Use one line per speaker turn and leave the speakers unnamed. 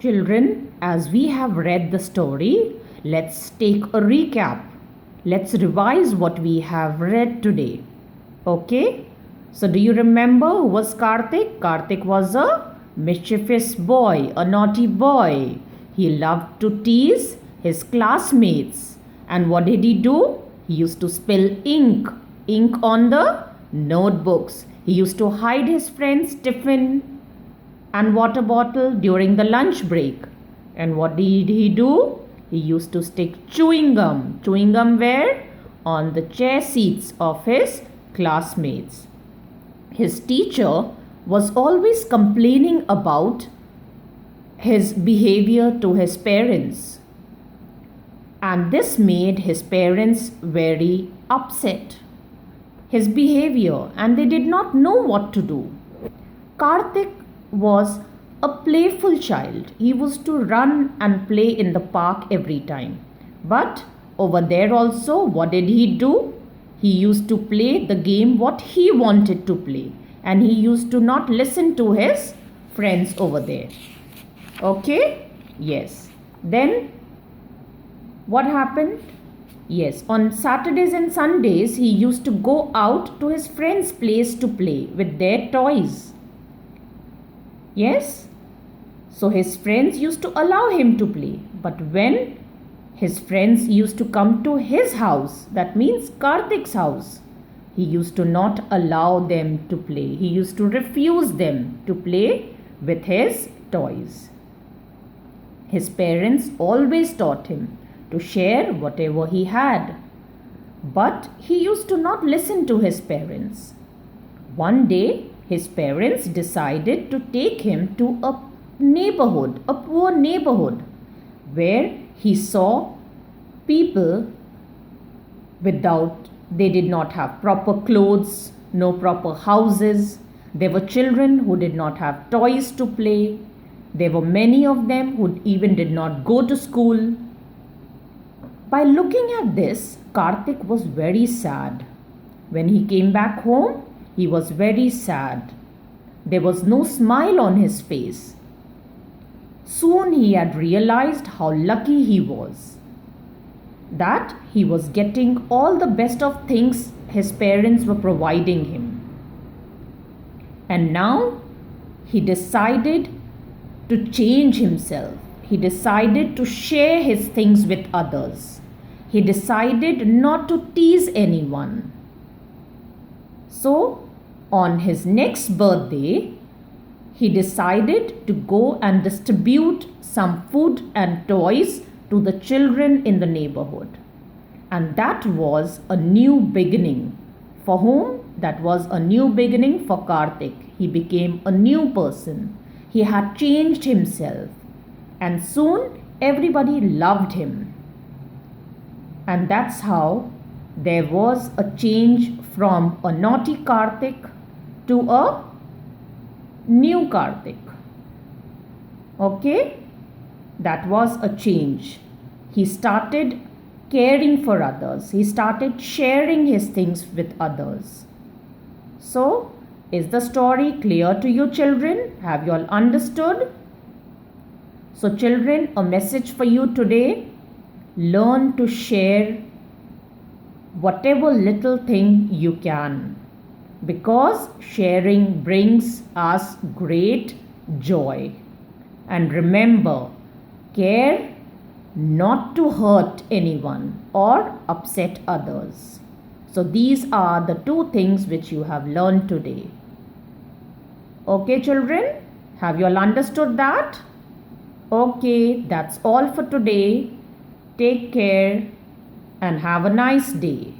Children, as we have read the story, let's take a recap. Let's revise what we have read today. Okay? So, do you remember who was Karthik? Karthik was a mischievous boy, a naughty boy. He loved to tease his classmates. And what did he do? He used to spill ink on the notebooks. He used to hide his friend's tiffin and water bottle during the lunch break. And what did he do? He used to stick chewing gum. Chewing gum where? On the chair seats of his classmates. His teacher was always complaining about his behavior to his parents. And this made his parents very upset. His behavior, and they did not know what to do. Karthik was a playful child. He was to run and play in the park every time. But over there also, what did he do? He used to play the game what he wanted to play. And he used to not listen to his friends over there. Okay? Yes. Then what happened? Yes, on Saturdays and Sundays, he used to go out to his friend's place to play with their toys. Yes? So his friends used to allow him to play. But when his friends used to come to his house, that means Karthik's house, he used to not allow them to play. He used to refuse them to play with his toys. His parents always taught him to share whatever he had. But he used to not listen to his parents. One day, his parents decided to take him to a neighborhood, a poor neighborhood, where he saw people they did not have proper clothes, no proper houses. There were children who did not have toys to play. There were many of them who even did not go to school. By looking at this, Karthik was very sad. When he came back home, he was very sad. There was no smile on his face. Soon he had realized how lucky he was, that he was getting all the best of things his parents were providing him. And now he decided to change himself. He decided to share his things with others. He decided not to tease anyone. So, on his next birthday, he decided to go and distribute some food and toys to the children in the neighborhood. And that was a new beginning. For whom? That was a new beginning for Karthik. He became a new person. He had changed himself. And soon everybody loved him. And that's how there was a change from a naughty Karthik to a new Karthik. Okay? That was a change. He started caring for others. He started sharing his things with others. So, is the story clear to you, children? Have you all understood? So, children, a message for you today. Learn to share whatever little thing you can, because sharing brings us great joy. And remember, care not to hurt anyone or upset others. So these are the two things which you have learned today. Okay, children, have you all understood that? Okay, that's all for today. Take care and have a nice day.